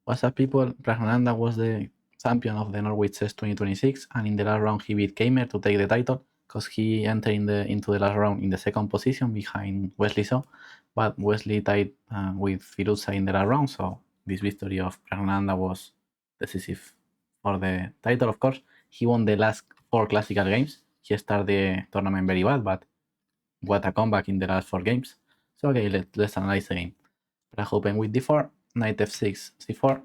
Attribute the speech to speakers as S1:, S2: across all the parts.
S1: What's up, people? Praggnanadha was the champion of the Norway chess 2026, and in the last round he beat Kamer to take the title because he entered into the last round in the second position behind wesleyso, but Wesley tied with Firuza in the last round, so this victory of Praggnanadha was decisive for the title. Of course, he won the last 4 classical games. He started the tournament very bad, but what a comeback in the last 4 games. So okay, let's analyze the game. Pragg opened with d4, knight f6, c4,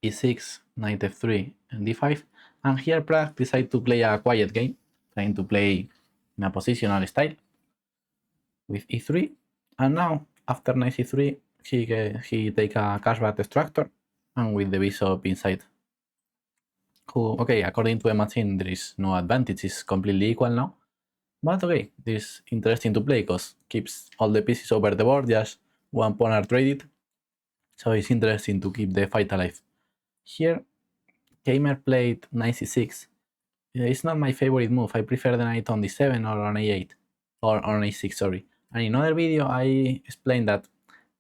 S1: e6, knight f3, and d5. And here Pragg decided to play a quiet game, trying to play in a positional style with e3. And now, after knight c3, he take a cashback extractor, and with the bishop inside. Okay, according to the machine, there is no advantage, it's completely equal now. But okay, this is interesting to play because keeps all the pieces over the board, just one pawn are traded. So it's interesting to keep the fight alive. Here, Kamer played knight c6. It's not my favorite move. I prefer the knight on d7 or on a8. Or on a6, sorry. And in another video, I explained that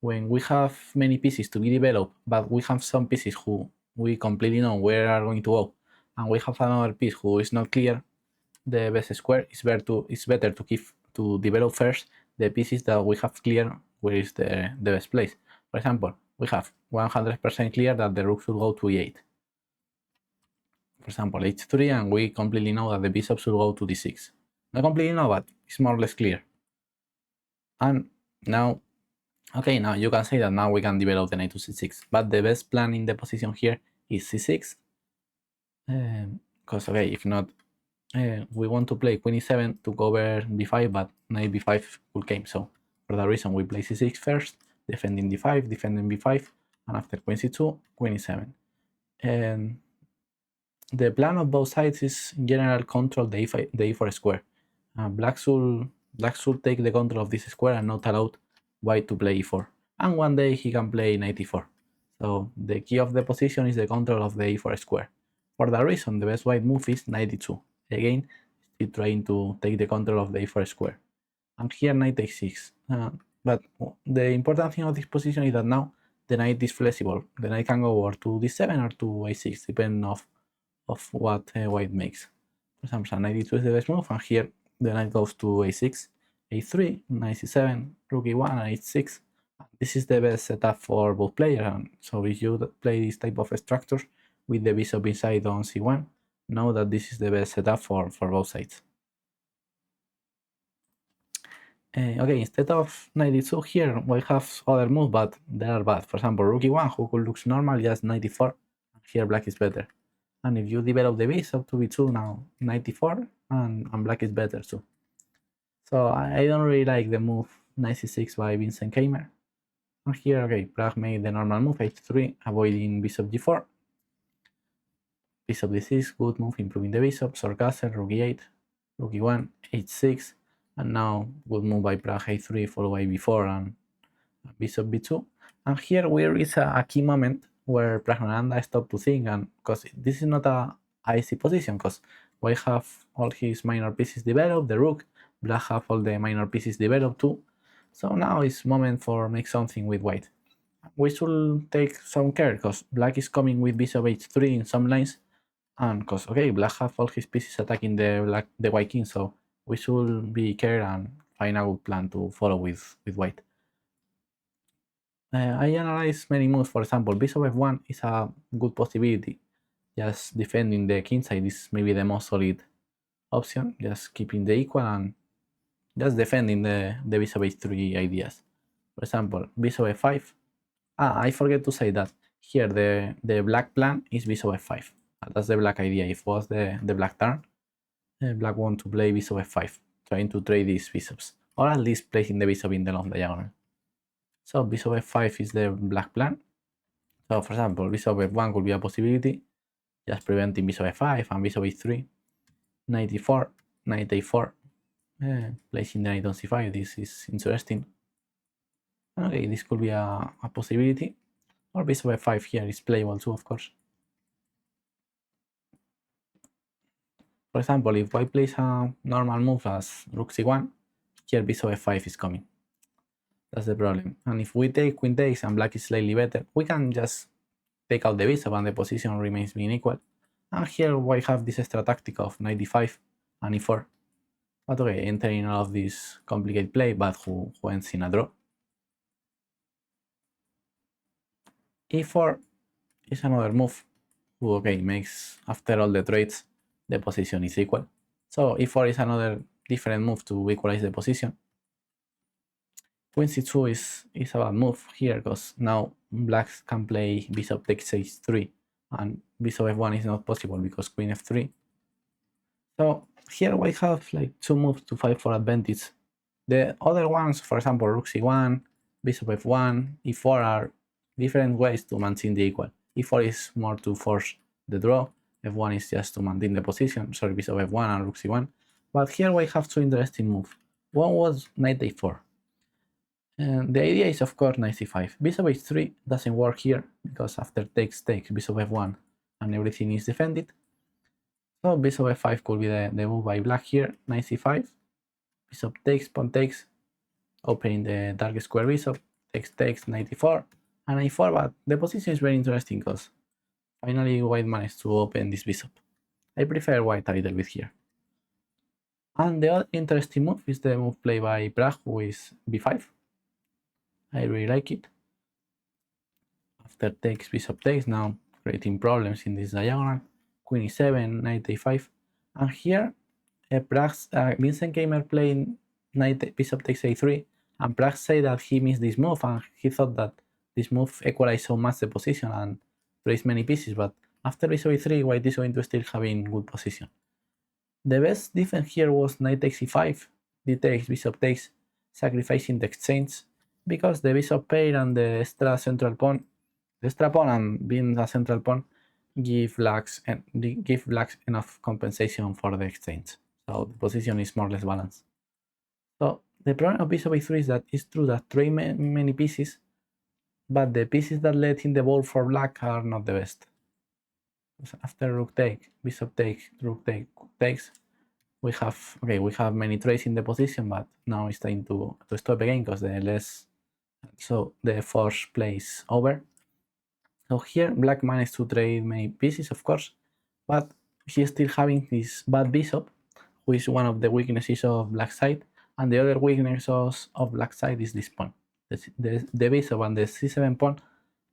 S1: when we have many pieces to be developed, but we have some pieces who we completely know where are going to go, and we have another piece who is not clear, the best square is better to develop first the pieces that we have clear where is the best place. For example, we have 100% clear that the rook should go to e8. For example, h3, and we completely know that the bishop should go to d6. Not completely know, but it's more or less clear. And now, okay, now you can say that now we can develop the knight to c6, but the best plan in the position here is c6. Because, okay, if not, we want to play queen e7 to cover b5, but knight b5 could came. So for that reason, we play c6 first, defending d5, defending b5, and after queen c2, queen e7. And the plan of both sides is in general control the e4 square. Black should take the control of this square and not allow white to play e4. And one day he can play knight e4. So the key of the position is the control of the e4 square. For that reason, the best white move is knight e2. Again, still trying to take the control of the e4 square. And here knight h6. But the important thing of this position is that now the knight is flexible. The knight can go over to d7 or to a6, depending of what white makes. For example, knight e2 is the best move, and here the knight goes to a6, a3, knight c7, rook e1, and h6. This is the best setup for both players, and so if you play this type of structures with the bishop inside on c1, know that this is the best setup for both sides. Okay, instead of knight e2 here, we have other moves, but they are bad. For example, rook e1, who could look normal, just knight e4. Here black is better. And if you develop the bishop to b2 now, knight e4, and black is better too. So I don't really like the move knight c6 by Vincent Kamer. And here, okay, Pragg made the normal move, h3, avoiding bishop g4. Bishop d6, good move, improving the bishop, sword castle, rook e8, rook e1, h6, and now good move by Pragg, a3, followed by b4 and bishop b2. And here we reach a key moment where Praggnanadha stopped to think, and because this is not a easy position, because white have all his minor pieces developed, the rook, black have all the minor pieces developed too. So now it's moment for make something with white. We should take some care, because black is coming with bishop h3 in some lines, and because okay, black have all his pieces attacking the white king, so we should be care and find a good plan to follow with white. I analyze many moves. For example, bishop f1 is a good possibility. Just defending the king side is maybe the most solid option. Just keeping the equal and just defending the bishop h3 ideas. For example, bishop f5. I forget to say that here the black plan is bishop f5. That's the black idea. If it was the black turn, black want to play bishop f5, trying to trade these bishops, or at least placing the bishop in the long diagonal. So bishop f5 is the black plan. So for example, bishop f1 could be a possibility, just preventing bishop f5 and bishop h3, knight e4, knight a4, placing the knight on c5. This is interesting. Okay, this could be a possibility. Or bishop f5 here is playable too, of course. For example, if white plays a normal move as rook c1, here bishop f5 is coming. That's the problem. And if we take queen takes and black is slightly better, we can just take out the bishop and the position remains being equal. And here white have this extra tactic of knight d5 and e4. But okay, entering all of this complicated play, but who ends in a draw. e4 is another move who, okay, makes, after all the trades, the position is equal. So e4 is another different move to equalize the position. Queen c2 is a bad move here, because now blacks can play bishop takes h3, and bishop f1 is not possible because queen f3. So here we have like two moves to fight for advantage. The other ones, for example, rook c1, bishop f1, e4 are different ways to maintain the equal. e4 is more to force the draw, f1 is just to maintain the position, sorry, bishop f1 and rook c1. But here we have two interesting moves. One was knight a4. And the idea is, of course, knight c5. Bishop h3 doesn't work here because after takes, bishop f1 and everything is defended. So bishop f5 could be the move by black here. Knight c5, bishop takes, pawn takes, opening the dark square bishop, takes, knight e4, and e4. But the position is very interesting because finally white managed to open this bishop. I prefer white a little bit here. And the other interesting move is the move played by Pragg with b5. I really like it. After takes, bishop takes, now creating problems in this diagonal. Queen e7, knight a5, and here Vincent Keimer playing bishop takes a3, and Pragg said that he missed this move and he thought that this move equalized so much the position and raised many pieces, but after bishop e3, white is going to still having good position. The best defense here was knight takes e5, d takes, bishop takes, sacrificing the exchange, because the bishop pair and the extra pawn and being a central pawn give blacks enough compensation for the exchange. So the position is more or less balanced. So the problem of bishop a3 is that it's true that trade many pieces, but the pieces that let in the ball for black are not the best. After rook take, bishop take, rook take, takes, we have many trades in the position, but now it's time to stop again because the force plays over. So here black managed to trade many pieces, of course, but he's still having this bad bishop, who is one of the weaknesses of black side, and the other weakness of black side is this pawn. The bishop and the c7 pawn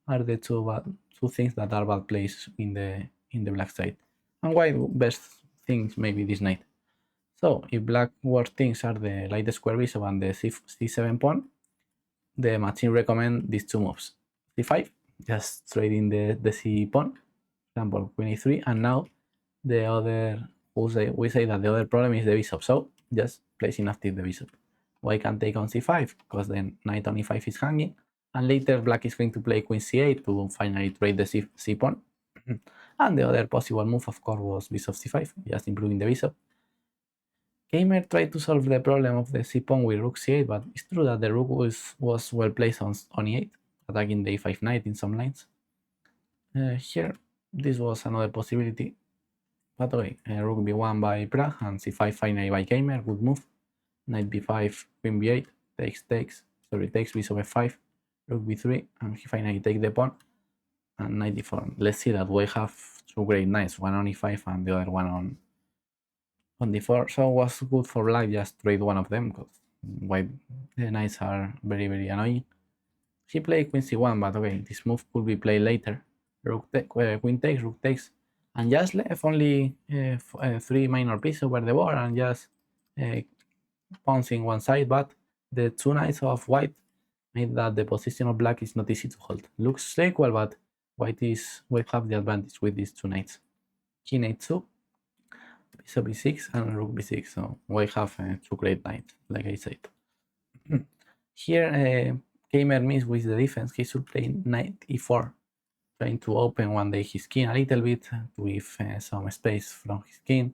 S1: are the two things that are bad plays in the black side. And white best things maybe this knight. So if black worst things are the light square bishop and the c7 pawn, the machine recommend these two moves. c5, just trading the c pawn, for example queen e3, and now we say that the other problem is the bishop, so just placing active the bishop. White can take on c5 because then knight on e5 is hanging, and later black is going to play queen c8 to finally trade the c pawn. And the other possible move, of course, was bishop c5, just improving the bishop. Keimer tried to solve the problem of the c pawn with rook c8, but it's true that the rook was well placed on e8, attacking the e5 knight in some lines. Here, this was another possibility, but okay, rook b1 by Pragg and c5 finally by Keimer, good move. Knight b5, queen b8, takes bishop f5, rook b3, and he finally takes the pawn, and knight d4. Let's see that we have two great knights, one on e5 and the other one on d4, so it was good for black just trade one of them, because white knights are very, very annoying. He played queen c1, but okay, this move could be played later. Queen takes, rook takes, and just left only 3 minor pieces over the board and just pouncing one side, but the two knights of white made that the position of black is not easy to hold. Looks equal, but white have the advantage with these two knights. King a2, bishop b6, and rook b6, so we have two great knights, like I said. Here Keimer missed with the defense. He should play knight e4, trying to open one day his king a little bit to give some space from his king,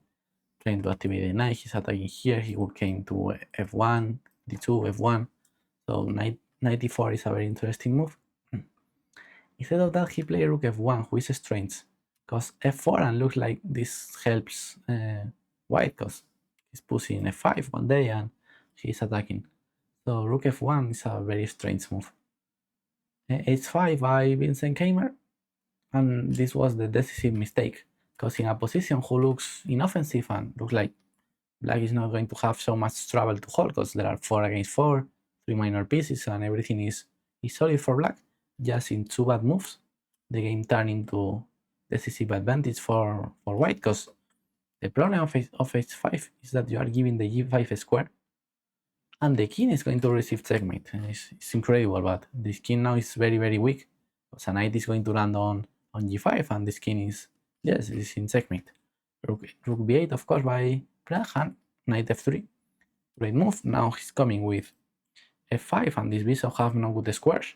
S1: trying to activate the knight. He's attacking here. He would came to f1, d2, f1. So knight e4 is a very interesting move. Instead of that, he played rook f1, who is strange, because f4 and looks like this helps white, because he's pushing f5 one day and he's attacking. So rook f1 is a very strange move. h5 by Vincent Keimer. And this was the decisive mistake, because in a position who looks inoffensive and looks like black is not going to have so much trouble to hold, because there are 4 against 4, 3 minor pieces, and everything is solid for black. Just in 2 bad moves, the game turned into decisive advantage for white, because the problem of h5 is that you are giving the g5 square, and the king is going to receive checkmate. It's incredible, but this king now is very, very weak, because a knight is going to land on g5, and this king is, yes, it's in checkmate. Rook b8, of course, by Pragg, knight f3. Great move. Now he's coming with f5, and this bishop have no good squares.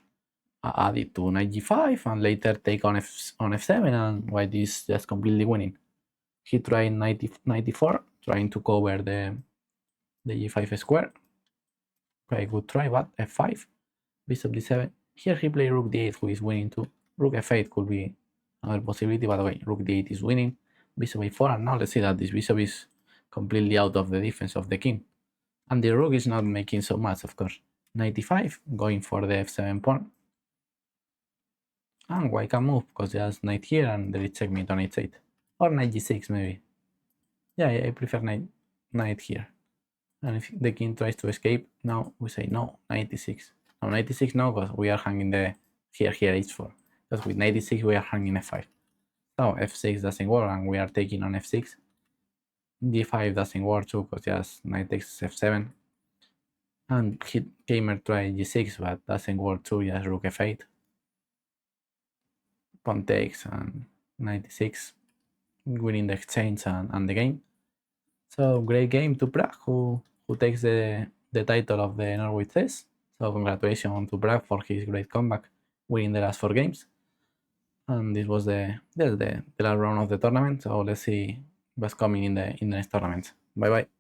S1: Add it to knight g5, and later take on f7, and white is just completely winning. He tried knight e4, trying to cover the g5 square. Very good try, but f5, bishop d7. Here he played rook d8, who is winning too. Rook f8 could be another possibility, but okay, rook d8 is winning. Bishop a4, and now let's see that this bishop is completely out of the defense of the king. And the rook is not making so much, of course. Knight e5, going for the f7 pawn. And white can move, because there's knight here, and there is checkmate on h8. Or knight g6, maybe. Yeah, I prefer knight here. And if the king tries to escape, now we say no, knight e6. No, knight e6 no, because we are hanging the here h4. Because with knight e6 we are hanging f5. So f6 doesn't work, and we are taking on f6. d5 doesn't work too, because just knight takes f7. And gamer tried g6, but doesn't work too, just rook f8. Pawn takes, and knight e6, winning the exchange and the game. So great game to Pragg, who takes the title of the Norway chess. So congratulations to Pragg for his great comeback, winning the last 4 games. And this was the last round of the tournament. So let's see what's coming in the next tournament. Bye bye.